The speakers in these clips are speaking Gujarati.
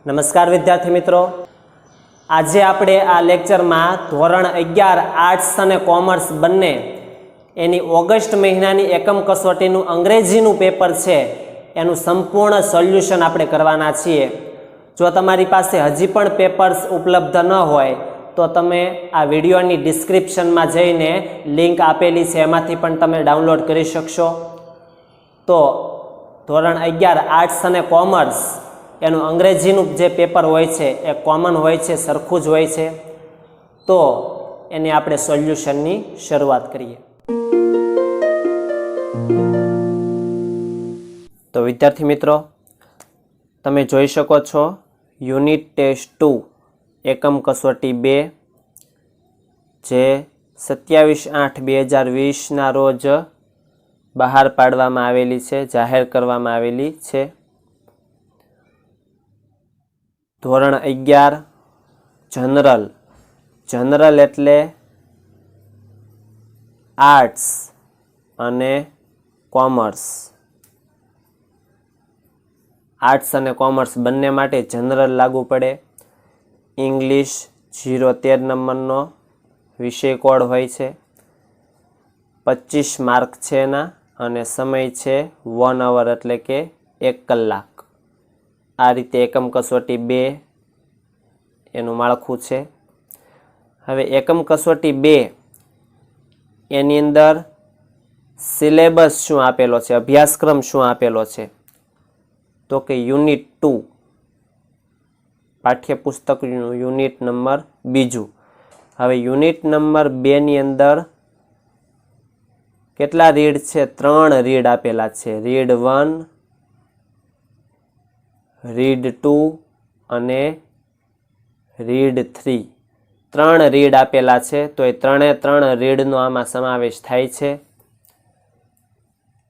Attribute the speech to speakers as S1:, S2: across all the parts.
S1: નમસ્કાર વિદ્યાર્થી મિત્રો, આજે આપણે આ લેક્ચરમાં ધોરણ 11 આર્ટ્સ અને કોમર્સ બંને એની ઓગસ્ટ મહિનાની એકમ કસોટીનું અંગ્રેજીનું પેપર છે એનું સંપૂર્ણ સોલ્યુશન આપણે કરવાના છીએ। જો તમારી પાસે હજી પણ પેપર્સ ઉપલબ્ધ ન હોય તો તમે આ વિડીયોની ડિસ્ક્રિપ્શનમાં જઈને લિંક આપેલી છે એમાંથી પણ તમે ડાઉનલોડ કરી શકશો। તો ધોરણ 11 આર્ટ્સ અને કોમર્સ એનું અંગ્રેજીનું જે પેપર હોય છે એ કોમન હોય છે, સરખું જ હોય છે। તો એની આપણે સોલ્યુશનની શરૂઆત કરીએ। તો વિદ્યાર્થી મિત્રો, તમે જોઈ શકો છો યુનિટ ટેસ્ટ 2 એકમ કસોટી 2 જે 27/8/2020 રોજ બહાર પાડવામાં આવેલી છે, જાહેર કરવામાં આવેલી છે। ધોરણ 11 જનરલ એટલે આર્ટ્સ અને કોમર્સ। આર્ટ્સ અને કોમર્સ બંને માટે જનરલ લાગુ પડે। ઇંગ્લિશ 0-13 નંબરનો વિષય કોડ હોય છે, 25 માર્ક છે એના, અને સમય છે 1 અવર એટલે કે 1 કલાક। આ રીતે એકમ કસોટી 2 એનું માળખું છે। હવે એકમ કસોટી 2 એની અંદર સિલેબસ શું આપેલો છે, અભ્યાસક્રમ શું આપેલો છે, તો કે યુનિટ 2 પાઠ્યપુસ્તકનું યુનિટ નંબર 2। હવે યુનિટ નંબર 2 ની અંદર કેટલા રીડ છે? 3 રીડ આપેલા છે, રીડ 1, રીડ 2 અને રીડ 3। 3 રીડ આપેલા છે, તો એ 3 રીડનો આમાં સમાવેશ થાય છે।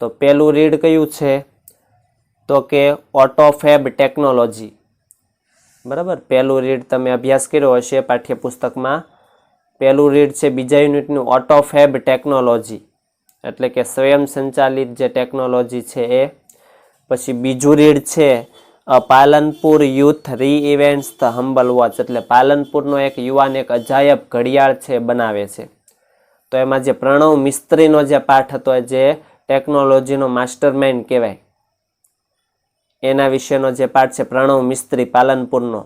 S1: તો પહેલું રીડ કયું છે? તો કે ઓટોફેબ ટેકનોલોજી। બરાબર, પહેલું રીડ તમે અભ્યાસ કર્યો હશે પાઠ્યપુસ્તકમાં। પહેલું રીડ છે બીજા યુનિટનું ઓટોફેબ ટેકનોલોજી, એટલે કે સ્વયં સંચાલિત જે ટેકનોલોજી છે એ। પછી બીજું રીડ છે પાલનપુર યુથ રી ઇવેન્ટ્સ ધ હમ્બલ વોચ, એટલે પાલનપુરનો એક યુવાન એક અજાયબ ઘડિયાળ છે બનાવે છે। તો એમાં જે પ્રણવ મિસ્ત્રીનો જે પાઠ હતો, જે ટેકનોલોજીનો માસ્ટરમાઇન્ડ કહેવાય, એના વિશેનો જે પાઠ છે પ્રણવ મિસ્ત્રી પાલનપુરનો,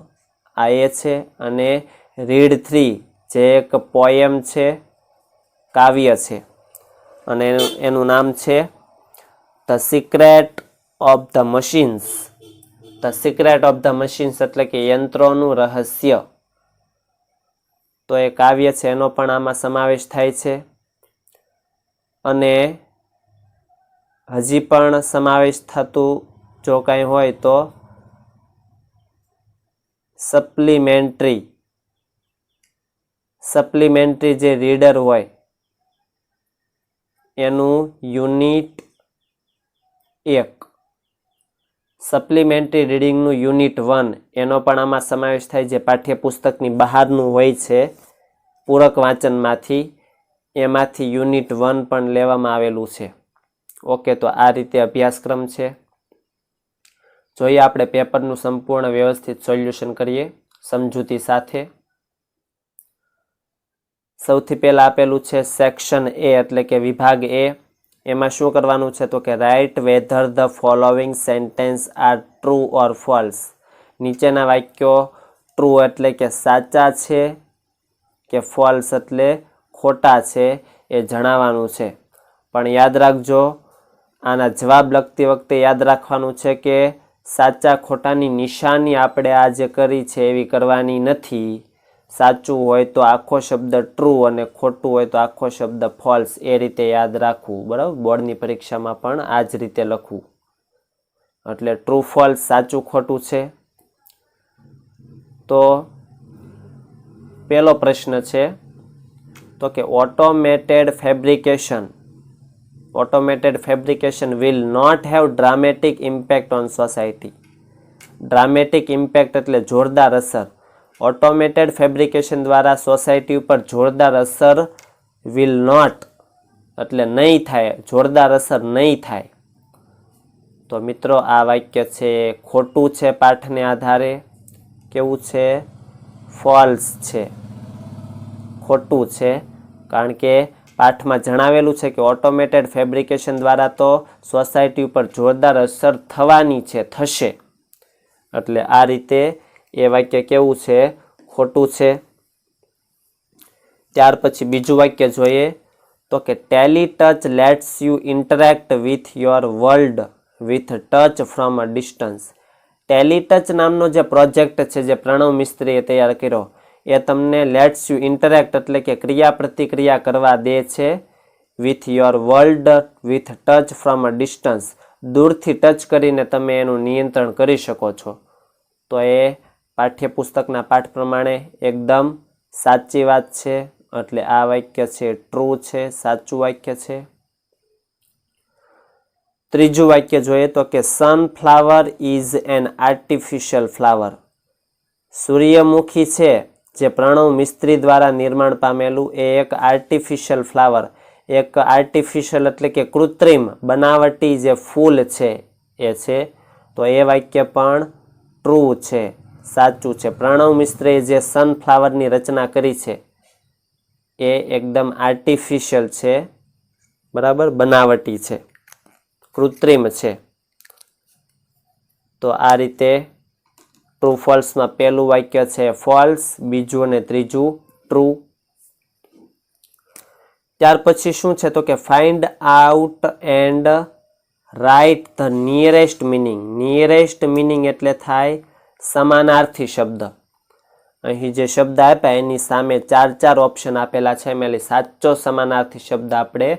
S1: આ એ છે। અને રીડ 3 જે એક પોએમ છે, કાવ્ય છે, અને એનું નામ છે the secret of the machines. The secret of the machines એટલે કે યંત્રોનું રહસ્ય। તો એ કાવ્ય છે, એનો પણ આમાં સમાવેશ થાય છે। અને હજી પણ સમાવેશ થતું જો કાંઈ હોય તો સપ્લિમેન્ટરી જે રીડર હોય એનું યુનિટ 1, સપ્લિમેન્ટરી રીડિંગનું યુનિટ 1 એનો પણ આમાં સમાવેશ થાય, જે પાઠ્યપુસ્તકની બહારનું હોય છે પૂરક વાંચનમાંથી, એમાંથી યુનિટ 1 પણ લેવામાં આવેલું છે। ઓકે, તો આ રીતે અભ્યાસક્રમ છે। જોઈએ આપણે પેપરનું સંપૂર્ણ વ્યવસ્થિત સોલ્યુશન કરીએ સમજૂતી સાથે। સૌથી પહેલા આપેલું છે સેક્શન એ એટલે કે વિભાગ એ। એમાં શું કરવાનું છે? તો કે right whether the following sentence are true or false. નીચેના વાક્યો ટ્રુ એટલે કે સાચા છે કે ફોલ્સ એટલે ખોટા છે એ જણાવવાનું છે। પણ યાદ રાખજો, આના જવાબ લખતી વખતે યાદ રાખવાનું છે કે સાચા ખોટાની નિશાની આપણે આ જે કરી છે એવી કરવાની નથી। સાચું હોય તો આખો શબ્દ ટ્રુ અને ખોટું હોય તો આખો શબ્દ ફોલ્સ, એ રીતે યાદ રાખવું। બરાબર, બોર્ડની પરીક્ષામાં પણ આ જ રીતે લખવું। એટલે ટ્રુ ફોલ્સ, સાચું ખોટું છે। તો પહેલો પ્રશ્ન છે તો કે automated fabrication will not have dramatic impact on society. Dramatic impact એટલે જોરદાર અસર। ઓટોમેટેડ ફેબ્રિકેશન દ્વારા સોસાયટી ઉપર જોરદાર અસર વિલ નોટ એટલે નહીં થાય, જોરદાર અસર નહીં થાય। તો મિત્રો આ વાક્ય છે ખોટું છે પાઠને આધારે। કેવું છે? ફોલ્સ છે, ખોટું છે, કારણ કે પાઠમાં જણાવેલું છે કે ઓટોમેટેડ ફેબ્રિકેશન દ્વારા તો સોસાયટી ઉપર જોરદાર અસર થવાની છે, થશે. એટલે આ રીતે એ વાક્ય કેવું છે? ખોટું છે. ત્યાર પછી બીજું વાક્ય જોઈએ તો કે Tally touch let's you interact with your world with touch from a distance. Tally touch નામનો જે પ્રોજેક્ટ છે જે પ્રણવ મિસ્ત્રીએ તૈયાર કર્યો એ તમને લેટ્સ યુ ઇન્ટરેક્ટ એટલે કે ક્રિયા પ્રતિક્રિયા કરવા દે છે with your world with touch from a distance. દૂરથી ટચ કરીને તમે એનું નિયંત્રણ કરી શકો છો. તો એ પાઠ્યપુસ્તકના પાઠ પ્રમાણે એકદમ સાચી વાત છે. એટલે આ વાક્ય છે ટ્રુ છે, સાચું વાક્ય છે. ત્રીજું વાક્ય જોઈએ તો કે sunflower is an artificial flower. સૂર્યમુખી છે જે પ્રણવ મિસ્ત્રી દ્વારા નિર્માણ પામેલું એ એક આર્ટિફિશિયલ ફ્લાવર, એક આર્ટિફિશિયલ એટલે કે કૃત્રિમ બનાવટી જે ફૂલ છે એ છે. તો એ વાક્ય પણ ટ્રુ છે, સાચું છે. પ્રણવ મિસ્ત્રીએ જે સનફ્લાવરની રચના કરી છે એ એકદમ આર્ટિફિશિયલ છે, બરાબર, બનાવટી છે, કૃત્રિમ છે. તો આ રીતે ટ્રુ ફોલ્સમાં પહેલું વાક્ય છે ફોલ્સ, બીજું અને ત્રીજું ટ્રુ. ત્યાર પછી શું છે તો કે find out and write the nearest meaning. Nearest meaning એટલે થાય સમાનાર્થી શબ્દ. અહીં જે શબ્દ આપ્યા એની સામે 4 ઓપ્શન આપેલા છે. એમાં સાચો સમાનાર્થી શબ્દ આપણે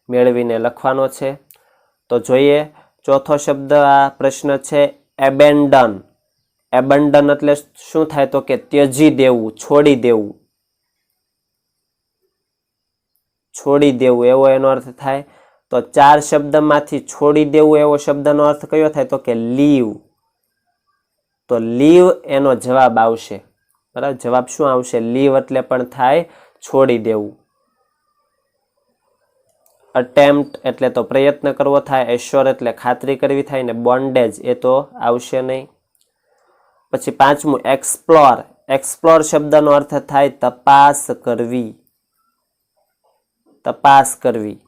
S1: મેળવીને લખવાનો છે. તો જોઈએ ચોથો શબ્દ આ પ્રશ્ન છે એબેન્ડન. એબન્ડન એટલે શું થાય તો કે ત્યજી દેવું, છોડી દેવું, છોડી દેવું એવો એનો અર્થ થાય. તો 4 શબ્દમાંથી છોડી દેવું એવો શબ્દનો અર્થ કયો થાય તો કે લીવ. તો લીવ એનો જવાબ આવશે, બરાબર. જવાબ શું આવશે? લીવ એટલે પણ થાય છોડી દેવું. અટેમ્પ્ટ એટલે તો પ્રયત્ન કરવો થાય, એશ્યોર એટલે ખાતરી કરવી થાય, ને બોન્ડેજ એ તો આવશે નહીં. પછી પાંચમું એક્સપ્લોર. એક્સપ્લોર શબ્દનો અર્થ થાય તપાસ કરવી, તપાસ કરવી.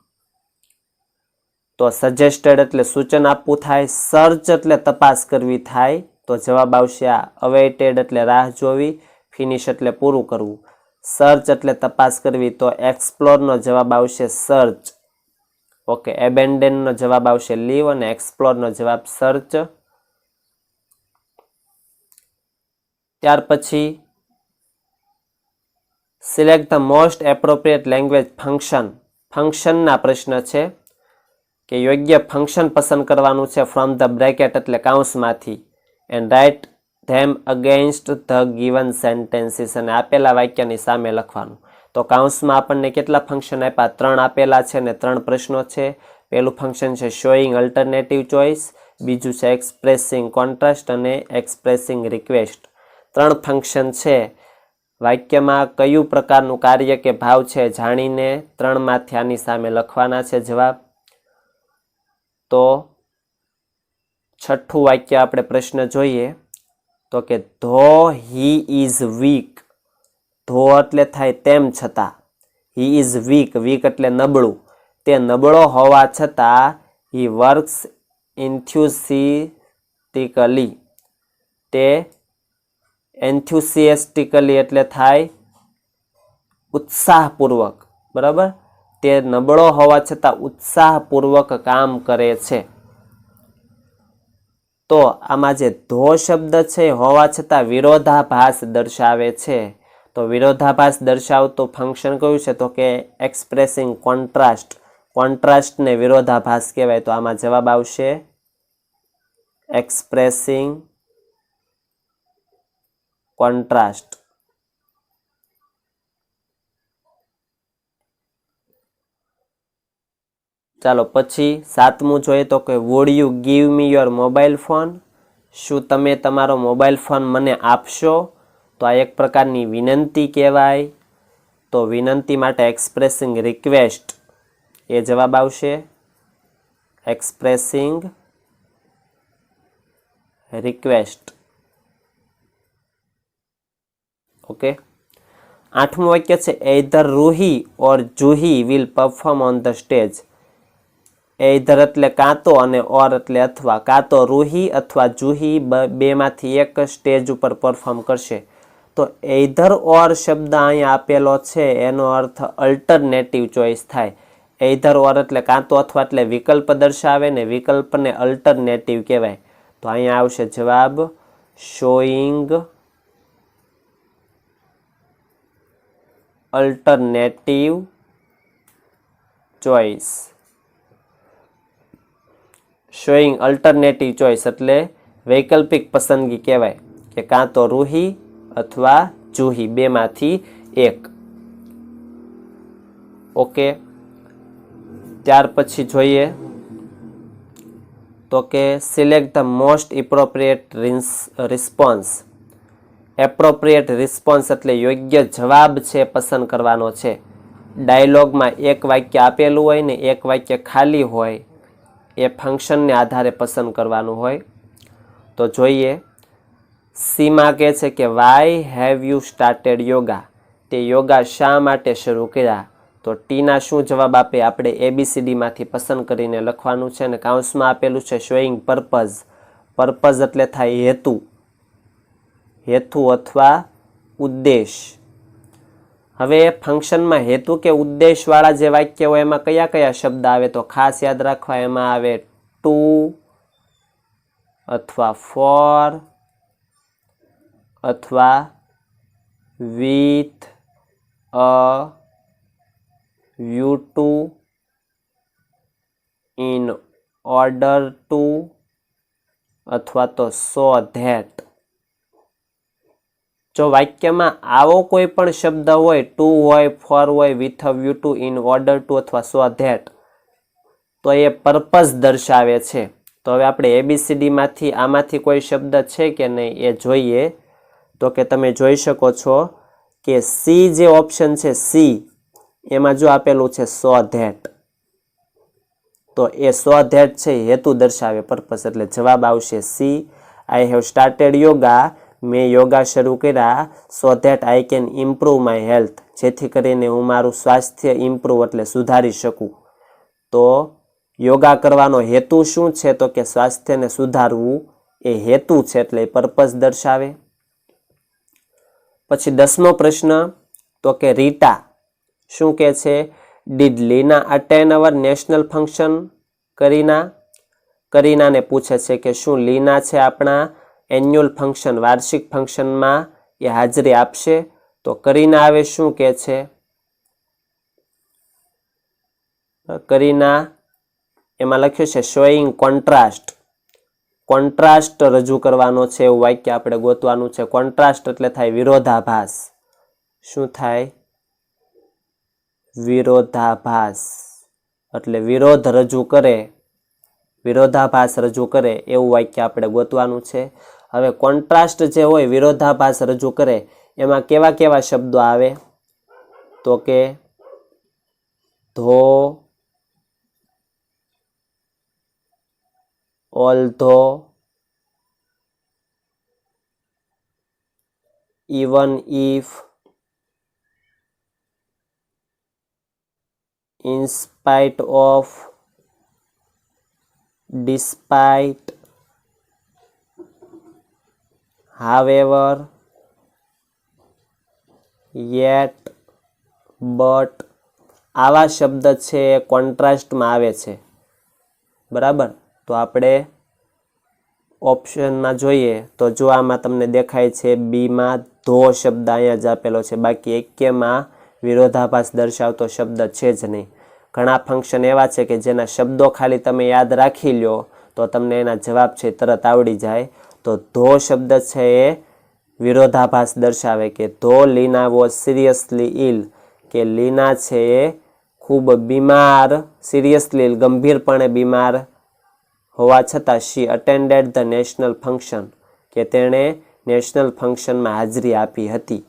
S1: તો સજેસ્ટેડ એટલે સૂચન આપવું થાય, સર્ચ એટલે તપાસ કરવી થાય. તો જવાબ આવશે આ. અવેઇટેડ એટલે રાહ જોવી, ફિનિશ એટલે પૂરું કરવું. સર્ચ એટલે તપાસ કરવી, તો એક્સપ્લોરનો જવાબ આવશે સર્ચ. ઓકે, એબેન્ડનનો જવાબ આવશે લીવ અને એક્સપ્લોરનો જવાબ સર્ચ. ત્યાર પછી select the most appropriate language function. ફંક્શનના પ્રશ્ન છે કે યોગ્ય ફંક્શન પસંદ કરવાનું છે ફ્રોમ ધ બ્રેકેટ એટલે કૌંસમાંથી, and write them against the given sentences અને આપેલા વાક્યની સામે લખવાનું. તો કૌંસમાં આપણને કેટલા ફંક્શન આપ્યા? 3 આપેલા છે ને 3 પ્રશ્નો છે. પહેલું ફંક્શન છે શોઈંગ અલ્ટરનેટિવ ચોઇસ, બીજું છે એક્સપ્રેસિંગ કોન્ટ્રાસ્ટ અને એક્સપ્રેસિંગ રિક્વેસ્ટ. 3 ફંક્શન છે. વાક્યમાં કયું પ્રકારનું કાર્ય કે ભાવ છે જાણીને 3માંથી આની સામે લખવાના છે જવાબ. તો છઠ્ઠું વાક્ય આપણે પ્રશ્ન જોઈએ તો કે ધો હી ઇઝ વીક. ધો એટલે થાય તેમ છતાં, હી ઇઝ વીક, વીક એટલે નબળું. તે નબળો હોવા છતાં હી વર્ક્સ એન્થ્યુસિયાસ્ટિકલી. તે એન્થ્યુસિયાસ્ટિકલી એટલે થાય ઉત્સાહપૂર્વક, બરાબર. તે નબળો હોવા છતાં ઉત્સાહપૂર્વક કામ કરે છે. તો આમાં જે ધો શબ્દ છે હોવા છતાં વિરોધાભાસ દર્શાવે છે. તો વિરોધાભાસ દર્શાવતું ફંક્શન કયું છે તો કે એક્સપ્રેસિંગ કોન્ટ્રાસ્ટ. કોન્ટ્રાસ્ટને વિરોધાભાસ કહેવાય. તો આમાં જવાબ આવશે એક્સપ્રેસિંગ કોન્ટ્રાસ્ટ. ચાલો પછી 7મું જોઈએ તો કે would you give me your mobile phone. શું તમે તમારો મોબાઈલ ફોન મને આપશો? તો આ એક પ્રકારની વિનંતી કહેવાય. તો વિનંતી માટે એક્સપ્રેસિંગ રિક્વેસ્ટ એ જવાબ આવશે. Expressing request. ઓકે, 8મું વાક્ય છે either Ruhi or Juhi will perform on the stage. Either એટલે કાં તો અને ઓર એટલે અથવા. કાં તો રૂહી અથવા જુહી બેમાંથી એક સ્ટેજ ઉપર પરફોર્મ કરશે. તો એધર ઓર શબ્દ અહીંયા આપેલો છે એનો અર્થ અલ્ટરનેટિવ ચોઇસ થાય. એધર ઓર એટલે કાં તો અથવા એટલે વિકલ્પ દર્શાવે ને વિકલ્પને અલ્ટરનેટિવ કહેવાય. તો અહીંયા આવશે જવાબ showing alternative choice. Showing alternative choice એટલે વૈકલ્પિક પસંદગી કહેવાય કે કાં તો રૂહી અથવા જુહી બેમાંથી એક. ઓકે, ત્યાર પછી જોઈએ તો કે select the most appropriate response. Appropriate response એટલે યોગ્ય જવાબ છે પસંદ કરવાનો છે. ડાયલોગમાં એક વાક્ય આપેલું હોય ને એક વાક્ય ખાલી હોય, એ ફંક્શનને આધારે પસંદ કરવાનું હોય. તો જોઈએ, સીમા કહે છે કે why have you started yoga. તે યોગા શા માટે શરૂ કર્યા? તો ટીના શું જવાબ આપે આપણે ABCDમાંથી પસંદ કરીને લખવાનું છે અને કાઉન્સમાં આપેલું છે શોઈંગ પર્પઝ. પર્પઝ એટલે થાય હેતુ, હેતુ અથવા ઉદ્દેશ. હવે ફંક્શનમાં હેતુ કે ઉદ્દેશવાળા જે વાક્ય હોય એમાં કયા કયા શબ્દ આવે? તો ખાસ યાદ રાખવા, એમાં આવે ટુ અથવા ફોર અથવા with a view to, in order to અથવા તો સો ધેટ. જો વાક્યમાં આવો કોઈ પણ શબ્દ હોય, ટુ હોય, ફોર હોય, with a view to, in order to અથવા સો ધેટ, તો એ પર્પઝ દર્શાવે છે. તો હવે આપણે ABCDમાંથી આમાંથી કોઈ શબ્દ છે કે નહીં એ જોઈએ. તો કે તમે જોઈ શકો છો કે સી જે ઓપ્શન છે સી, એમાં જો આપેલું છે સો ધેટ, તો એ સો ધેટ છે હેતુ દર્શાવે, પર્પઝ. એટલે જવાબ આવશે C. I have started yoga. મેં યોગા શરૂ કર્યા so that I can improve my health. જેથી કરીને હું મારું સ્વાસ્થ્ય ઇમ્પ્રૂવ એટલે સુધારી શકું. તો યોગા કરવાનો હેતુ શું છે? તો કે સ્વાસ્થ્યને સુધારવું એ હેતુ છે, એટલે એ પર્પઝ દર્શાવે. પછી 10મો પ્રશ્ન, તો કે રીટા શું કહે છે? Did Leena attend our national function? કરીનાને પૂછે છે કે શું લીના છે આપણા એન્યુઅલ ફંક્શન, વાર્ષિક ફંક્શનમાં એ હાજરી આપશે? તો કરીના આવે શું કહે છે? કરીના એમાં લખ્યું છે શોઈંગ કોન્ટ્રાસ્ટ. કોન્ટ્રાસ્ટ રજૂ કરવાનો છે એવું વાક્ય આપણે ગોતવાનું છે. કોન્ટ્રાસ્ટ એટલે થાય વિરોધાભાસ. શું થાય? વિરોધાભાસ. એટલે વિરોધ રજૂ કરે, વિરોધાભાસ રજૂ કરે એવું વાક્ય આપણે ગોતવાનું છે. હવે કોન્ટ્રાસ્ટ જે હોય, વિરોધાભાસ રજૂ કરે, એમાં કેવા કેવા શબ્દો આવે? તો કે ધો, ઓલ્ધો, even if, in spite of, despite, however, yet, but આવા શબ્દ છે એ કોન્ટ્રાસ્ટમાં આવે છે. બરાબર. તો આપણે ઓપ્શનમાં જોઈએ તો જો આમાં તમને દેખાય છે બીમાં ધો શબ્દ અહીંયા જ આપેલો છે, બાકી એકેમાં વિરોધાભાસ દર્શાવતો શબ્દ છે જ નહીં. ઘણા ફંક્શન એવા છે કે જેના શબ્દો ખાલી તમે યાદ રાખી લ્યો તો તમને એના જવાબ છે તરત આવડી જાય. તો ધો શબ્દ છે એ વિરોધાભાસ દર્શાવે કે ધો લીના વોઝ સિરિયસલી ઇલ, કે લીના છે એ ખૂબ બીમાર, સિરિયસલી ગંભીરપણે બીમાર હોવા છતાં શી અટેન્ડેડ ધ નેશનલ ફંક્શન, કે તેણે નેશનલ ફંક્શનમાં હાજરી આપી હતી.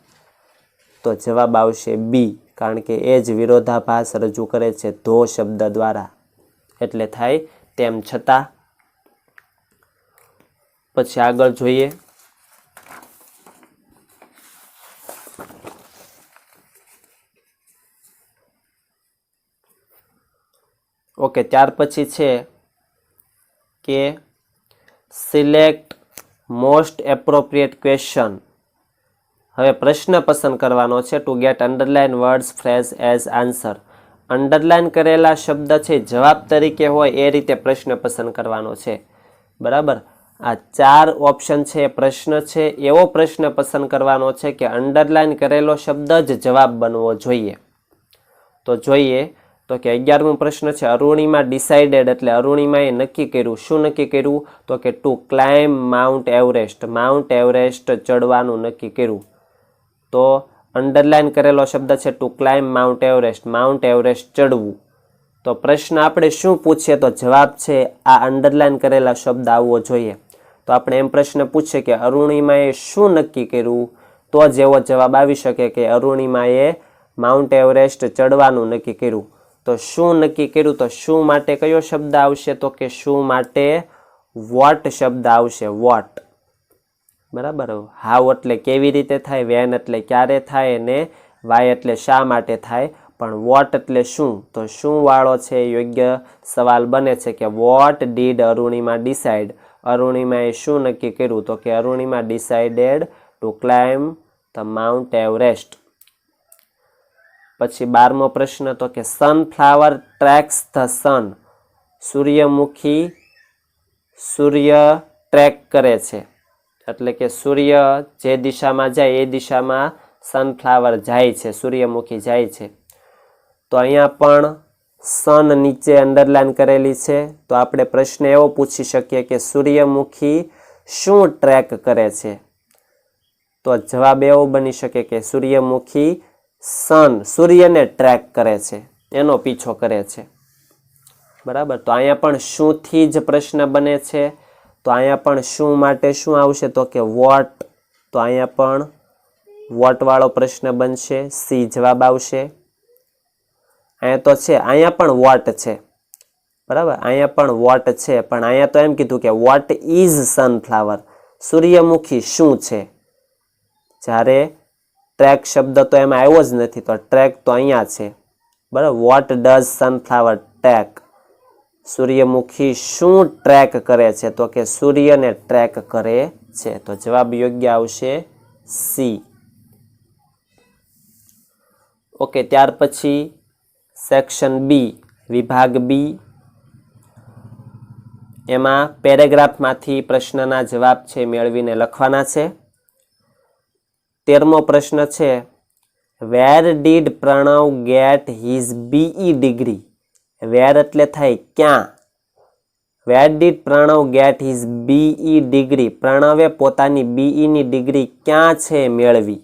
S1: તો જવાબ આવશે બી, કારણ કે એ જ વિરોધાભાસ રજૂ કરે છે ધો શબ્દ દ્વારા, એટલે થાય તેમ છતાં. પછી આગળ જોઈએ ઓકે, ત્યાર પછી છે કે સિલેક્ટ મોસ્ટ એપ્રોપ્રિએટ ક્વેશ્ચન. હવે પ્રશ્ન પસંદ કરવાનો છે two gate underline words phrase as answer. Underline કરેલા શબ્દ છે જવાબ તરીકે હોય એ રીતે પ્રશ્ન પસંદ કરવાનો છે. બરાબર, આ 4 ઓપ્શન છે પ્રશ્ન છે, એવો પ્રશ્ન પસંદ કરવાનો છે કે અંડરલાઇન કરેલો શબ્દ જ જવાબ બનવો જોઈએ. તો જોઈએ તો કે 11મો પ્રશ્ન છે અરુણિમા ડિસાઇડેડ એટલે અરુણિમાએ નક્કી કર્યું. શું નક્કી કર્યું? તો કે to climb Mount Everest, Mount Everest ચડવાનું નક્કી કર્યું. તો અંડરલાઇન કરેલો શબ્દ છે to climb Mount Everest, Mount Everest ચડવું. તો પ્રશ્ન આપણે શું પૂછીએ તો જવાબ છે આ અંડરલાઇન કરેલા શબ્દ આવવો જોઈએ. તો આપણે એમ પ્રશ્ન પૂછીએ કે અરુણિમાએ શું નક્કી કર્યું, તો જ એવો જવાબ આવી શકે કે અરુણિમાએ માઉન્ટ એવરેસ્ટ ચડવાનું નક્કી કર્યું. તો શું નક્કી કર્યું, તો શું માટે કયો શબ્દ આવશે? તો કે શું માટે વોટ શબ્દ આવશે, વોટ. બરાબર, હાઉ એટલે કેવી રીતે થાય, વેન એટલે ક્યારે થાય, અને વાય એટલે શા માટે થાય. પણ વોટ એટલે શું, તો શું વાળો છે યોગ્ય સવાલ બને છે કે વોટ ડીડ અરુણિમા ડિસાઇડ, અરુણિમાએ શું નક્કી કર્યું? તો કે Arunima decided to climb the Mount Everest. પછી 12મો પ્રશ્ન તો કે સનફ્લાવર ટ્રેક્સ ધ સન, સૂર્યમુખી સૂર્ય ટ્રેક કરે છે. એટલે કે સૂર્ય જે દિશામાં જાય એ દિશામાં સનફ્લાવર જાય છે, સૂર્યમુખી જાય છે. તો અહીંયા પણ સન નીચે અંડરલાઇન કરેલી છે. તો આપણે પ્રશ્ન એવો પૂછી શકીએ કે સૂર્યમુખી શું ટ્રેક કરે છે? તો જવાબ એવો બની શકે કે સૂર્યમુખી સૂર્યને ટ્રેક કરે છે, એનો પીછો કરે છે. બરાબર, તો અહીંયા પણ શુંથી જ પ્રશ્ન બને છે. તો અહીંયા પણ શું માટે શું આવશે? તો કે વોટ. તો અહીંયા પણ વોટ વાળો પ્રશ્ન બનશે, સી જવાબ આવશે. અહીંયા તો છે, અહીંયા પણ વોટ છે. બરાબર, અહીંયા પણ વોટ છે, પણ અહીંયા તો એમ કીધું કે વોટ ઇઝ સનફ્લાવર, સૂર્યમુખી શું છે. જ્યારે ટ્રેક શબ્દ તો એમાં આવ્યો જ નથી, તો ટ્રેક તો અહીંયા છે. બરાબર, વોટ ડઝ સનફ્લાવર ટ્રેક, સૂર્યમુખી શું ટ્રેક કરે છે? તો કે સૂર્યને ટ્રેક કરે છે. તો જવાબ યોગ્ય આવશે સી. ઓકે, ત્યાર પછી સેક્શન બી, વિભાગ બી. એમાં પેરેગ્રાફમાંથી પ્રશ્નના જવાબ છે મેળવીને લખવાના છે. 13મો પ્રશ્ન છે where did Pranav get his BE degree. Where એટલે થાય ક્યાં. Where did Pranav get his BE degree, પ્રણવે પોતાની બીઈની ડિગ્રી ક્યાં છે મેળવી.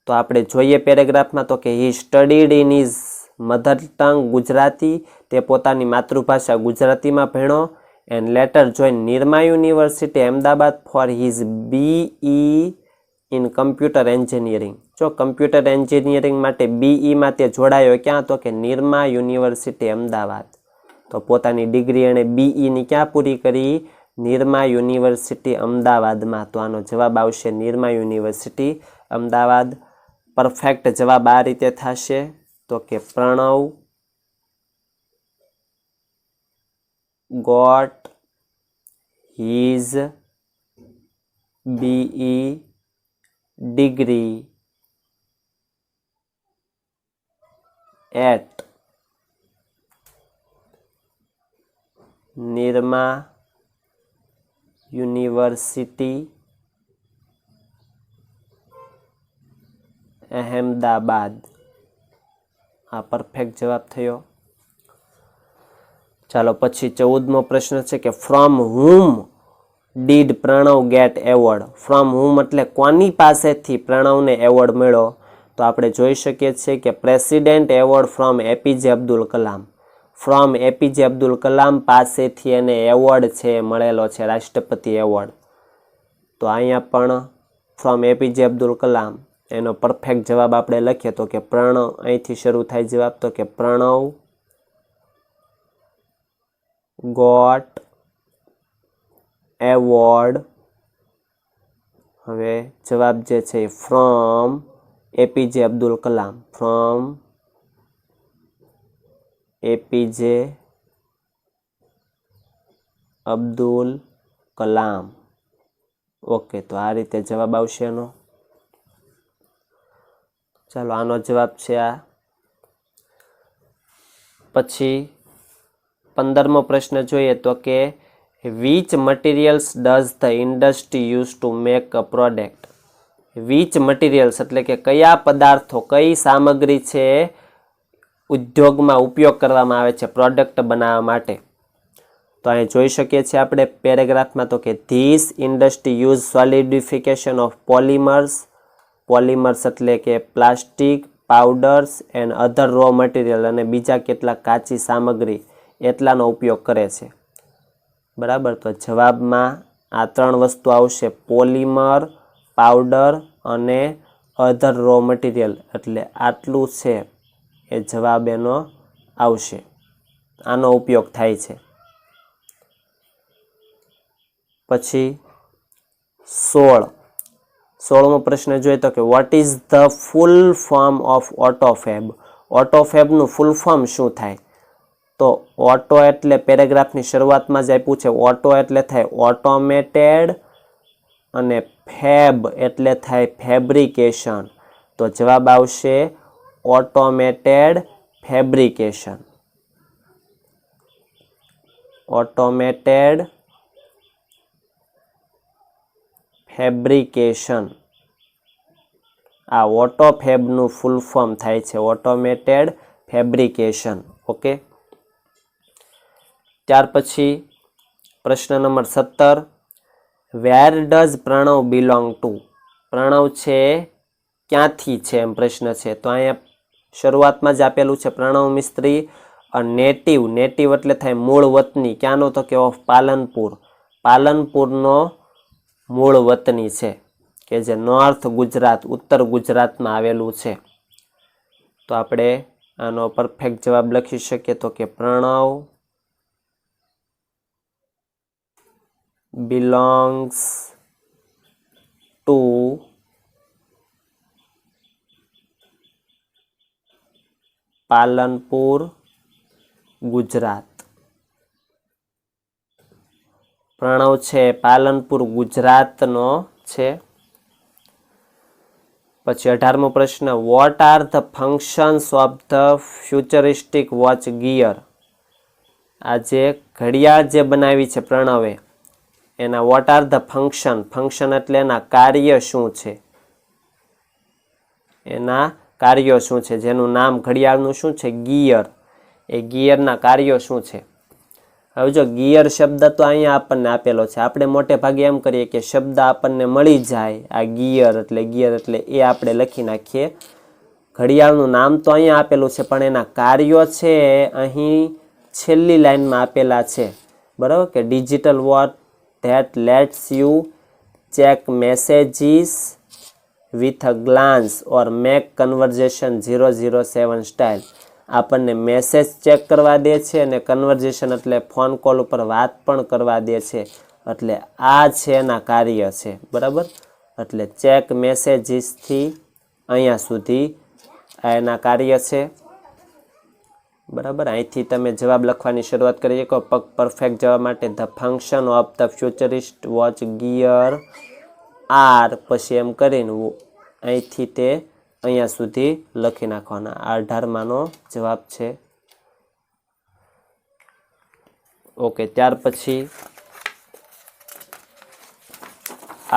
S1: તો આપણે જોઈએ પેરેગ્રાફમાં તો કે he studied in his mother tongue Gujarati, તે પોતાની માતૃભાષા ગુજરાતીમાં ભણ્યો. And later join Nirma University Ahmedabad for his BE in computer engineering. જો કમ્પ્યુટર એન્જિનિયરિંગ માટે બીઈમાં તે જોડાયો ક્યાં? તો કે નિરમા યુનિવર્સિટી અમદાવાદ. તો પોતાની ડિગ્રી એણે બીઈની ક્યાં પૂરી કરી? નિરમા યુનિવર્સિટી અમદાવાદમાં. તો આનો જવાબ આવશે નિરમા યુનિવર્સિટી અમદાવાદ. પરફેક્ટ જવાબ આ રીતે થશે તો કે Pranav got his BE degree at Nirma University Ahmedabad. આ પરફેક્ટ જવાબ થયો. ચાલો પછી 14મો પ્રશ્ન છે કે from whom did Pranav get award. From whom એટલે કોની પાસેથી પ્રણવને એવોર્ડ મળ્યો? તો આપણે જોઈ શકીએ છીએ કે president award from APJ Abdul Kalam. From APJ Abdul Kalam પાસેથી એને એવોર્ડ છે મળેલો છે, રાષ્ટ્રપતિ એવોર્ડ. તો અહીંયા પણ ફ્રોમ એપીજે અબ્દુલ કલામ, એનો પરફેક્ટ જવાબ આપણે લખીએ તો કે પ્રણવ, અહીંથી શરૂ થાય જવાબ તો કે પ્રણવ ગોટ એવોર્ડ. હવે જવાબ જે છે from APJ Abdul Kalam, from APJ Abdul Kalam. Okay, તો આ રીતે જવાબ આવશે એનો. ચાલો, આનો જવાબ છે આ. પછી 15મો પ્રશ્ન જોઈએ તો કે which materials does the industry use to make a product. Which materials એટલે કે કયા પદાર્થો, કઈ સામગ્રી છે ઉદ્યોગમાં ઉપયોગ કરવામાં આવે છે પ્રોડક્ટ બનાવવા માટે. તો અહીં જોઈ શકીએ છીએ આપણે પેરેગ્રાફમાં તો કે this industry use solidification of polymers. Polymers એટલે કે plastic, powders and other raw material અને બીજા કેટલાક કાચી સામગ્રી એટલાનો ઉપયોગ કરે છે. બરાબર, તો જવાબમાં આ 3 વસ્તુ આવશે: પોલિમર, પાવડર અને અધર રો મટીરિયલ. એટલે આટલું છે એ જવાબ એનો આવશે. આનો ઉપયોગ થાય છે. પછી 16મો પ્રશ્ન જોઈએ તો કે what is the full form of Autofab. ઓટોફેબનું ફૂલ ફોર્મ શું થાય? તો ઓટો એટલે પેરેગ્રાફની શરૂઆતમાં જ આપ્યું છે. ઓટો એટલે થાય ઓટોમેટેડ અને ફેબ એટલે થાય ફેબ્રિકેશન. તો જવાબ આવશે ઓટોમેટેડ ફેબ્રિકેશન. Automated fabrication. આ ઓટોફેબનું ફૂલ ફોર્મ થાય છે ઓટોમેટેડ ફેબ્રિકેશન. ઓકે, ત્યાર પછી પ્રશ્ન નંબર 17, where does Pranav belong to. Pranav છે ક્યાંથી છે એમ પ્રશ્ન છે. તો અહીંયા શરૂઆતમાં જ આપેલું છે પ્રણવ મિસ્ત્રી નેટિવ. નેટિવ એટલે થાય મૂળ વતની. ક્યાંનો? તો કે ઓફ પાલનપુર. પાલનપુરનો મૂળ વતની છે કે જે નોર્થ ગુજરાત, ઉત્તર ગુજરાતમાં આવેલું છે. તો આપણે આનો પરફેક્ટ જવાબ લખી શકીએ તો કે પ્રણવ belongs to પાલનપુર, ગુજરાત. પ્રણવ છે પાલનપુર ગુજરાતનો છે. પછી 18મો પ્રશ્ન, what are the functions of the futuristic watch gear. આ જે ઘડિયાળ જે બનાવી છે પ્રણવે એના what are the function. Function એટલે એના કાર્ય શું છે. એના કાર્યો શું છે. જેનું નામ ઘડિયાળનું શું છે? ગિયર. એ ગિયરના કાર્યો શું છે? હવે જો ગિયર શબ્દ તો અહીંયા આપણને આપેલો છે. આપણે મોટે ભાગે એમ કરીએ કે શબ્દ આપણને મળી જાય, આ ગિયર એટલે એ આપણે લખી નાખીએ. ઘડિયાળનું નામ તો અહીંયા આપેલું છે પણ એના કાર્યો છે અહીં છેલ્લી લાઈનમાં આપેલા છે. બરાબર, કે digital watch that let's you check messages with a Glance or make conversion 007 style. આપણને મેસેજ ચેક કરવા દે છે અને કન્વર્ઝેશન એટલે ફોન કોલ ઉપર વાત પણ કરવા દે છે. એટલે આ છે એના કાર્ય છે. બરાબર, એટલે ચેક મેસેજીસથી અહીંયા સુધી આ એના કાર્ય છે. બરાબર, અહીંથી તમે જવાબ લખવાની શરૂઆત કરી શકો. પરફેક્ટ જવાબ માટે the function of the futurist watch gear are, પછી એમ કરીને અહીંથી તે અહીંયા સુધી લખી નાખવાના. 18માનો જવાબ છે. ઓકે, ત્યાર પછી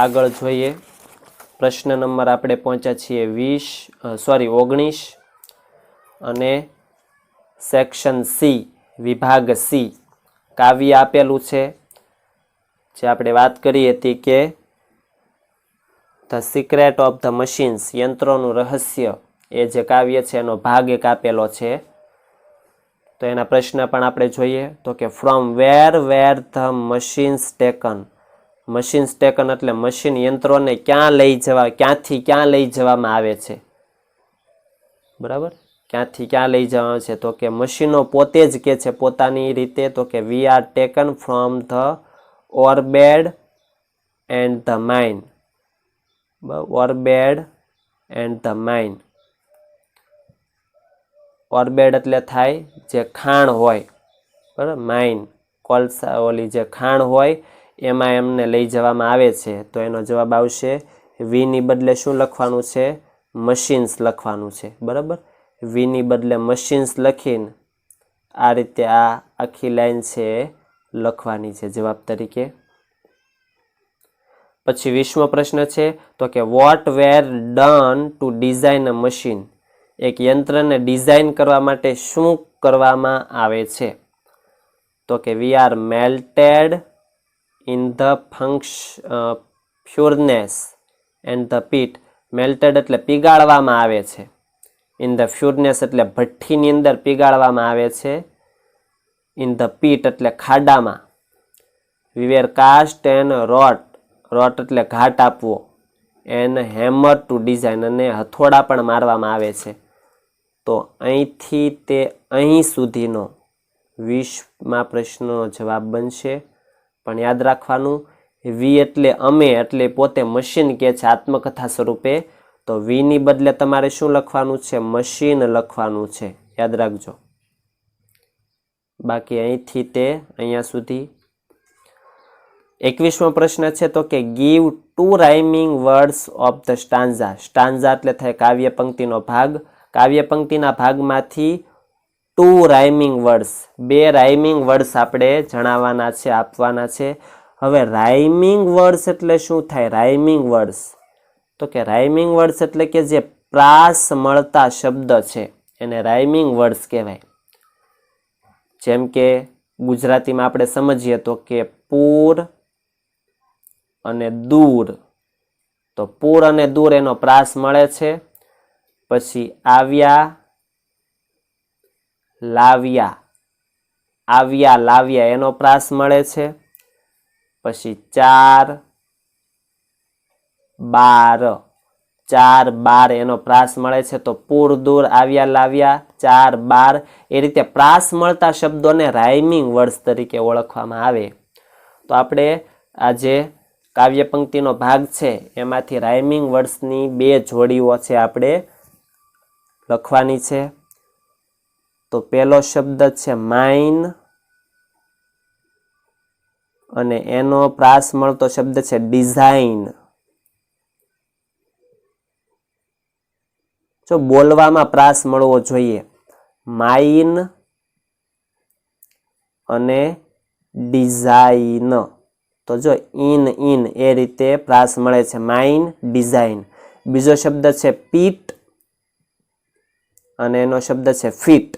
S1: આગળ જોઈએ. પ્રશ્ન નંબર આપણે પહોંચ્યા છીએ 19 અને સેક્શન સી, વિભાગ સી. કાવ્ય આપેલું છે જે આપણે વાત કરી હતી કે the secret of the machines, યંત્રોનું રહસ્ય. એ જે કાવ્ય છે એનો ભાગ એક આપેલો છે. તો એના પ્રશ્ન પણ આપણે જોઈએ તો કે from where the machines taken. Machines taken એટલે મશીન યંત્રોને ક્યાંથી ક્યાં લઈ જવામાં આવે છે. બરાબર, ક્યાંથી ક્યાં લઈ જવામાં આવે છે? તો કે મશીનો પોતે જ કે છે પોતાની રીતે તો કે we are taken from the ore bed and the mine. Ore bed and the mine. Ore bed એટલે થાય જે ખાણ હોય, બરાબર, માઇન, કોલસા, ઓલી જે ખાણ હોય એમાં એમને લઈ જવામાં આવે છે. તો એનો જવાબ આવશે વીની બદલે શું લખવાનું છે? મશીન્સ લખવાનું છે. બરાબર, વીની બદલે મશીન્સ લખીને આ રીતે આ આખી લાઈન છે લખવાની છે જવાબ તરીકે. પછી 20મો પ્રશ્ન છે તો કે what were done to design a machine. એક યંત્રને ડિઝાઇન કરવા માટે શું કરવામાં આવે છે? તો કે we are melted in the furnace and the pit. Melted એટલે પીગાળવામાં આવે છે. ઇન ધ ફ્યુરનેસ એટલે ભઠ્ઠીની અંદર પીગાળવામાં આવે છે. ઇન ધ પીટ એટલે ખાડામાં. વી વેર કાસ્ટ એન્ડ રોટ. રોટ એટલે ઘાટ આપવો. એન્ડ હેમર ટુ ડિઝાઇન, અને હથોડા પણ મારવામાં આવે છે. તો અહીંથી તે અહીં સુધીનો 20મા પ્રશ્નનો જવાબ બનશે. પણ યાદ રાખવાનું, વી એટલે અમે, એટલે પોતે મશીન કે છે આત્મકથા સ્વરૂપે. તો વીની બદલે તમારે શું લખવાનું છે? મશીન લખવાનું છે. યાદ રાખજો. બાકી અહીંથી તે અહીંયા સુધી. 21મો પ્રશ્ન છે તો કે give 2 rhyming words of the stanza. Stanza એટલે થાય કાવ્ય પંક્તિનો ભાગ. કાવ્ય પંક્તિના ભાગમાંથી 2 રાઇમિંગ વર્ડ્સ, 2 રાઇમિંગ વર્ડ્સ આપણે જણાવવાના છે, આપવાના છે. હવે રાઇમિંગ વર્ડ્સ એટલે શું થાય? રાઇમિંગ વર્ડ્સ તો કે રાઇમિંગ વર્ડ્સ એટલે કે જે પ્રાસ મળતા શબ્દ છે એને રાઇમિંગ વર્ડ્સ કહેવાય. જેમ કે ગુજરાતીમાં આપણે સમજીએ તો કે પૂર અને દૂર. તો પૂર અને દૂર એનો પ્રાસ મળે છે. પછી આવ્યા લાવ્યા, આવ્યા લાવ્યા એનો પ્રાસ મળે છે. પછી 4 12, 4 12 એનો પ્રાસ મળે છે. તો પૂર દૂર આવ્યા લાવ્યા 4 12 એ રીતે પ્રાસ મળતા શબ્દોને રાઇમિંગ વર્ડ્સ તરીકે ઓળખવામાં આવે. તો આપણે આ જે કાવ્ય પંક્તિનો ભાગ છે એમાંથી રાઇમિંગ વર્ડ્સની 2 જોડીઓ છે આપણે લખવાની છે. તો પહેલો શબ્દ છે માઇન, અને એનો પ્રાસ મળતો શબ્દ છે ડિઝાઇન. જો બોલવામાં પ્રાસ મળવો જોઈએ. માઇન અને ડિઝાઇન. તો જો ઇન એ રીતે પ્રાસ મળે છે. Mine design. બીજો શબ્દ છે પીટ, અને એનો શબ્દ છે ફીટ.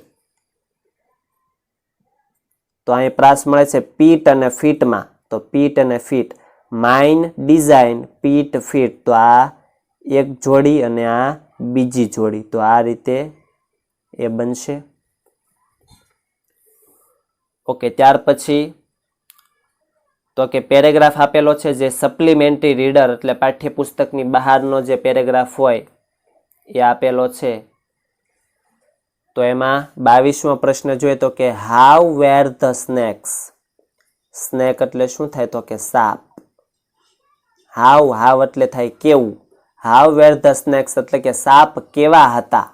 S1: તો અહીં પ્રાસ મળે છે પીટ અને ફીટમાં. તો પીટ અને feet. Mine design pit feet. તો આ એક જોડી અને આ બીજી જોડી. તો આ રીતે એ બનશે. ઓકે, ત્યાર પછી તો કે પેરેગ્રાફ આપેલો છે જે સપ્લિમેન્ટરી રીડર એટલે પાઠ્યપુસ્તકની બહારનો જે પેરેગ્રાફ હોય એ આપેલો છે. તો એમાં 22મો પ્રશ્ન જોઈએ તો કે how were the snakes. Snake એટલે શું થાય? તો કે સાપ. હાવ એટલે થાય કેવું. હાઉ વેર ધ સ્નેક્સ એટલે કે સાપ કેવા હતા.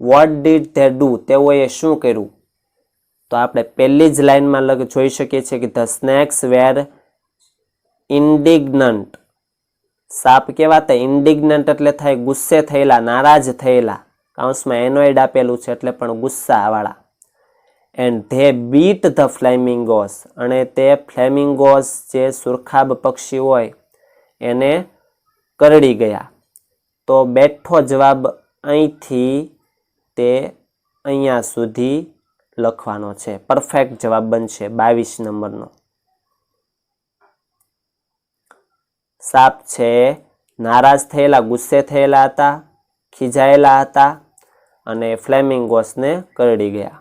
S1: વોટ ડીડ ધે ડુ, તેઓએ શું કર્યું. તો આપણે પહેલી જ લાઈનમાં જોઈ શકીએ છીએ કે ધ સ્નેક્સ વેર ઇન્ડિગ્નન્ટ. સાપ કેવા હતા? ઇન્ડિગ્નન્ટ એટલે થાય ગુસ્સે થયેલા, નારાજ થયેલા. કૌંસમાં એનોઇડ આપેલું છે એટલે પણ ગુસ્સાવાળા. એન્ડ ધે બીટ ધ ફ્લેમિંગોસ, અને તે ફ્લેમિંગોસ જે સુરખાબ પક્ષી હોય એને કરડી ગયા. તો બેઠો જવાબ અહીંથી તે અહીંયા સુધી લખવાનો છે. પરફેક્ટ જવાબ બનશે 22 નંબરનો. સાપ છે નારાજ થયેલા, ગુસ્સે થયેલા હતા, ખીજાયેલા હતા, અને ફ્લેમિંગોસને કરડી ગયા.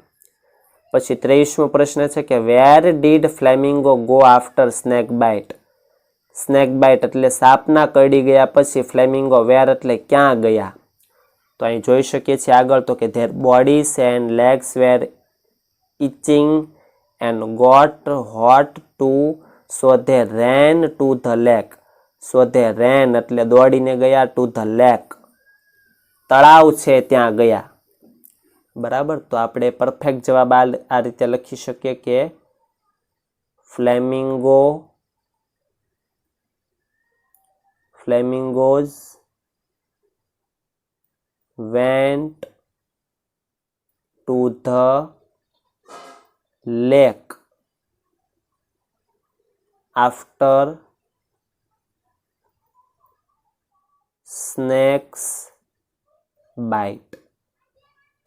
S1: પછી 23મો પ્રશ્ન છે કે where did flamingo go after snake bite. Snake bite એટલે સાપના કરડી ગયા પછી ફ્લેમિંગો વેર એટલે ક્યાં ગયા. તો અહીં જોઈ શકીએ છીએ આગળ તો કે their bodies and legs were itching and got hot too so they ran to the lake. So they ran એટલે દોડીને ગયા, ટુ ધ લેક તળાવ છે ત્યાં ગયા. બરાબર, તો આપણે પરફેક્ટ જવાબ આ રીતે લખી શકીએ કે flamingos went to the lake after snake's bite.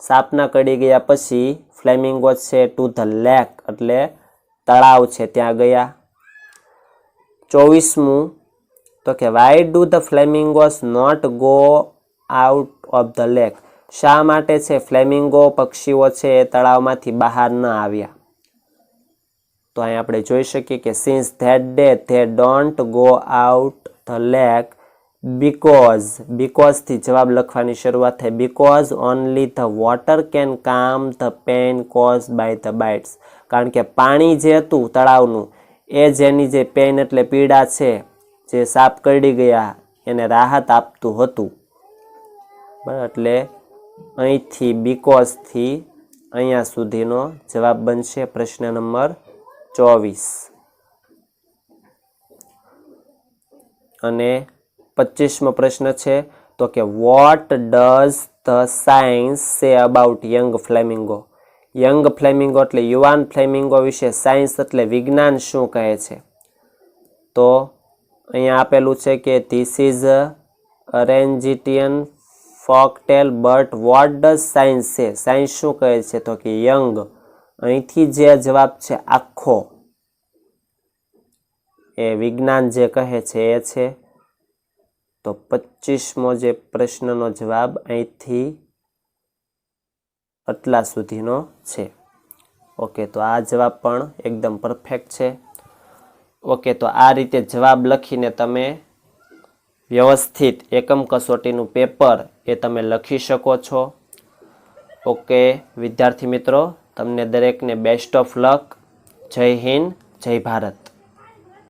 S1: સાપના કડી ગયા પછી ફ્લેમિંગોસ છે ટુ ધ લેક એટલે તળાવ છે ત્યાં ગયા. 24મું તો કે why do the flamingos not go out of the lake. શા માટે છે ફ્લેમિંગો પક્ષીઓ છે એ તળાવમાંથી બહાર ન આવ્યા? તો અહીં આપણે જોઈ શકીએ કે since that day they don't go out the lake because થી જવાબ લખવાની શરૂઆત થાય. Because only the water can calm the pain caused by the bites. કારણ કે પાણી જે હતું તળાવનું એ જેની જે પેન એટલે પીડા છે જે સાપ કરડી ગયા એને રાહત આપતું હતું. બરાબર, એટલે અહીંથી બીકોઝથી અહીંયા સુધીનો જવાબ બનશે પ્રશ્ન નંબર 24. અને 25મો પ્રશ્ન છે તો કે what does the science say about young flamingo. Young flamingo એટલે યુવાન ફ્લેમિંગો વિશે સાયન્સ એટલે વિજ્ઞાન શું કહે છે? તો અહીંયા આપેલું છે કે this is Argentinian folktale but what does science say. Science શું કહે છે? તો કે યંગ. અહીંથી જે જવાબ છે આખો એ વિજ્ઞાન જે કહે છે એ છે. તો 25મો જે પ્રશ્નનો જવાબ અહીંથી આટલા સુધીનો છે. ઓકે, તો આ જવાબ પણ એકદમ પરફેક્ટ છે. ઓકે, તો આ રીતે જવાબ લખીને તમે વ્યવસ્થિત એકમ કસોટીનું પેપર એ તમે લખી શકો છો. ઓકે વિદ્યાર્થી મિત્રો, તમને દરેકને બેસ્ટ ઓફ લક. જય હિન્દ, જય ભારત.